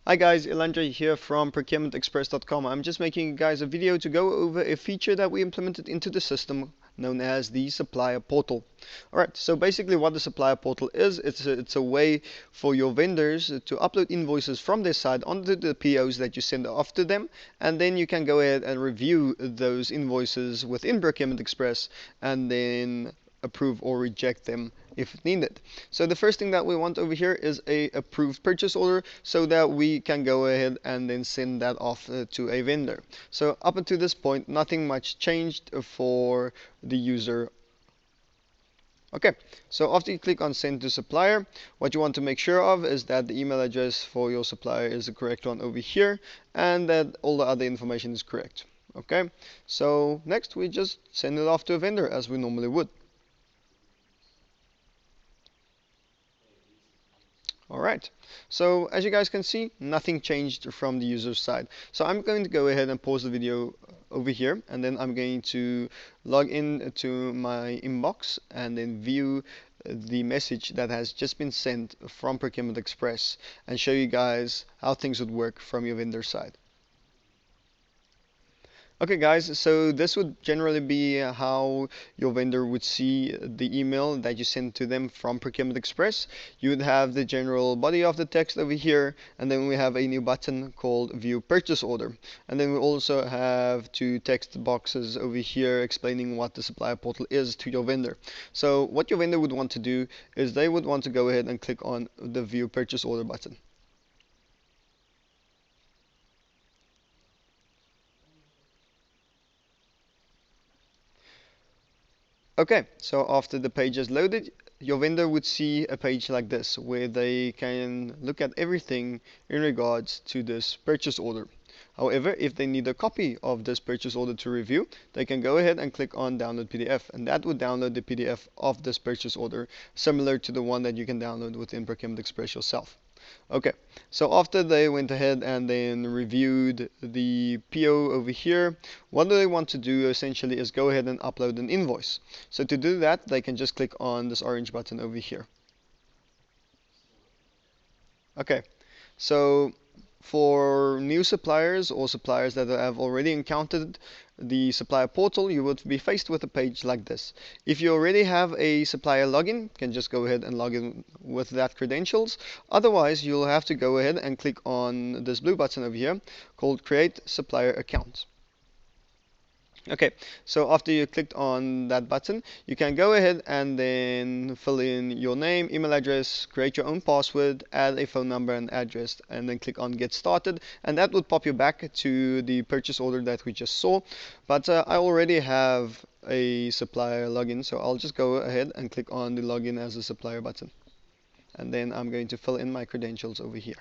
Hi guys, Elandra here from procurementexpress.com. I'm just making you guys a video to go over a feature that we implemented into the system known as the supplier portal. Alright, so basically what the supplier portal is, it's a way for your vendors to upload invoices from their side onto the POs that you send off to them, and then you can go ahead and review those invoices within Procurement Express and then approve or reject them if needed. So the first thing that we want over here is a approved purchase order so that we can go ahead and then send that off to a vendor. So up until this point, nothing much changed for the user. Okay, so after you click on send to supplier, what you want to make sure of is that the email address for your supplier is the correct one over here and that all the other information is correct. Okay, so next we just send it off to a vendor as we normally would. Alright, so as you guys can see, nothing changed from the user's side. So I'm going to go ahead and pause the video over here, and then I'm going to log in to my inbox and then view the message that has just been sent from Procurement Express and show you guys how things would work from your vendor side. Okay guys, so this would generally be how your vendor would see the email that you send to them from Procurement Express. You would have the general body of the text over here, and then we have a new button called View Purchase Order. And then we also have two text boxes over here explaining what the supplier portal is to your vendor. So what your vendor would want to do is they would want to go ahead and click on the View Purchase Order button. Okay, so after the page is loaded, your vendor would see a page like this where they can look at everything in regards to this purchase order. However, if they need a copy of this purchase order to review, they can go ahead and click on download PDF, and that would download the PDF of this purchase order, similar to the one that you can download within Procurement Express yourself. Okay, so after they went ahead and then reviewed the PO over here, what they want to do essentially is go ahead and upload an invoice. So to do that, they can just click on this orange button over here. Okay, so for new suppliers or suppliers that have already encountered the supplier portal, you would be faced with a page like this. If you already have a supplier login, you can just go ahead and log in with that credentials. Otherwise, you'll have to go ahead and click on this blue button over here called Create Supplier Account. Okay, so after you clicked on that button, you can go ahead and then fill in your name, email address, create your own password, add a phone number and address, and then click on Get Started, and that would pop you back to the purchase order that we just saw. But I already have a supplier login, so I'll just go ahead and click on the Login as a Supplier button. And then I'm going to fill in my credentials over here.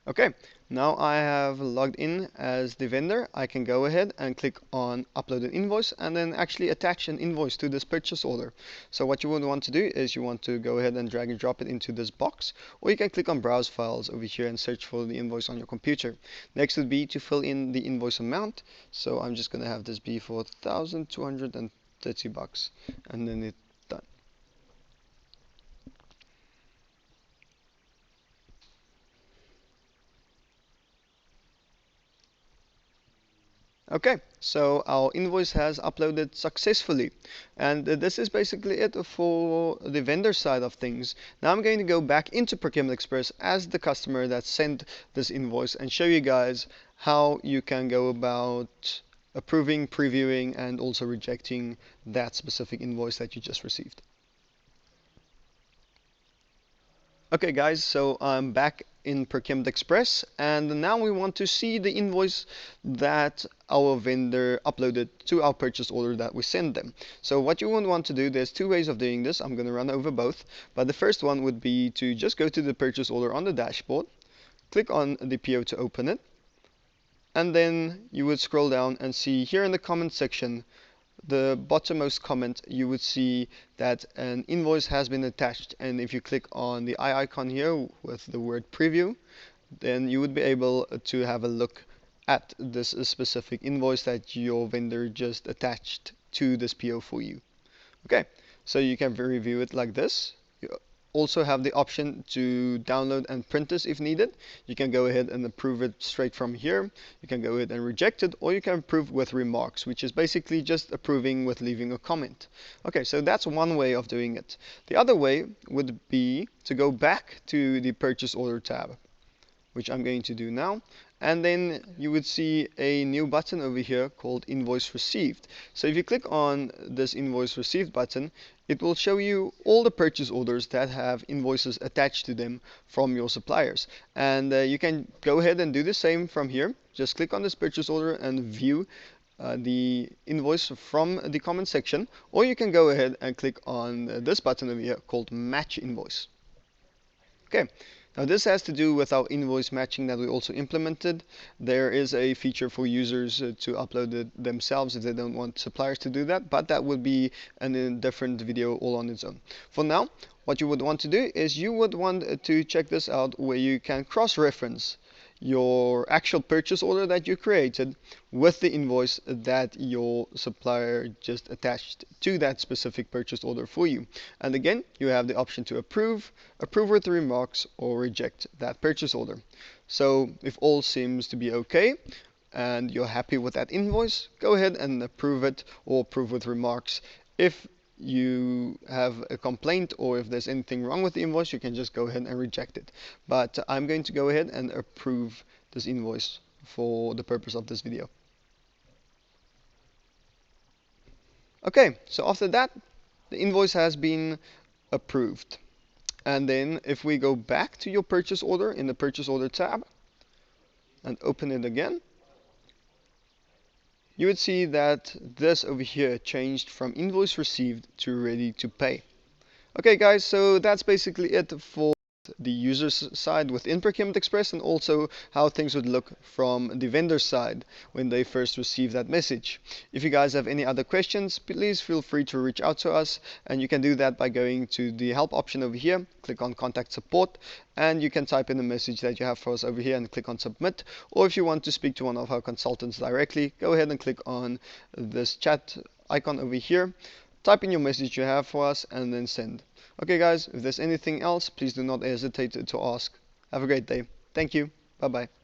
Okay, now I have logged in as the vendor. I can go ahead and click on upload an invoice and then actually attach an invoice to this purchase order. So what you would want to do is you want to go ahead and drag and drop it into this box, or you can click on browse files over here and search for the invoice on your computer. Next would be to fill in the invoice amount. So I'm just going to have this be for $1,230 and then it done. Okay, so our invoice has uploaded successfully, and this is basically it for the vendor side of things. Now I'm going to go back into Procurement Express as the customer that sent this invoice and show you guys how you can go about approving, previewing, and also rejecting that specific invoice that you just received. Okay guys, so I'm back in Procurement Express, and now we want to see the invoice that our vendor uploaded to our purchase order that we sent them. So what you would want to do, there's two ways of doing this. I'm going to run over both, but the first one would be to just go to the purchase order on the dashboard, click on the PO to open it, and then you would scroll down and see here in the comment section, the bottommost comment, you would see that an invoice has been attached, and if you click on the eye icon here with the word preview, then you would be able to have a look at this specific invoice that your vendor just attached to this PO for you. Okay, so you can review it like this. You also have the option to download and print this if needed. You can go ahead and approve it straight from here. You can go ahead and reject it, or you can approve with remarks, which is basically just approving with leaving a comment. Okay, so that's one way of doing it. The other way would be to go back to the purchase order tab, which I'm going to do now. And then you would see a new button over here called Invoice Received. So if you click on this Invoice Received button, it will show you all the purchase orders that have invoices attached to them from your suppliers. And you can go ahead and do the same from here. Just click on this purchase order and view the invoice from the comment section, or you can go ahead and click on this button over here called Match Invoice. Okay, now this has to do with our invoice matching that we also implemented. There is a feature for users to upload it themselves if they don't want suppliers to do that, but that would be a different video all on its own. For now, what you would want to do is you would want to check this out, where you can cross-reference your actual purchase order that you created with the invoice that your supplier just attached to that specific purchase order for you. And again, you have the option to approve with remarks, or reject that purchase order. So if all seems to be okay and you're happy with that invoice, go ahead and approve it, or approve with remarks. If you have a complaint, or if there's anything wrong with the invoice, you can just go ahead and reject it. But I'm going to go ahead and approve this invoice for the purpose of this video. Okay, so after that, the invoice has been approved. And then if we go back to your purchase order in the purchase order tab and open it again, you would see that this over here changed from invoice received to ready to pay. Okay guys, so that's basically it for the user's side within Procurement Express, and also how things would look from the vendor side when they first receive that message. If you guys have any other questions, please feel free to reach out to us, and you can do that by going to the help option over here, click on contact support, and you can type in the message that you have for us over here and click on submit. Or if you want to speak to one of our consultants directly, go ahead and click on this chat icon over here, type in your message you have for us, and then send. Okay guys, if there's anything else, please do not hesitate to ask. Have a great day. Thank you. Bye bye.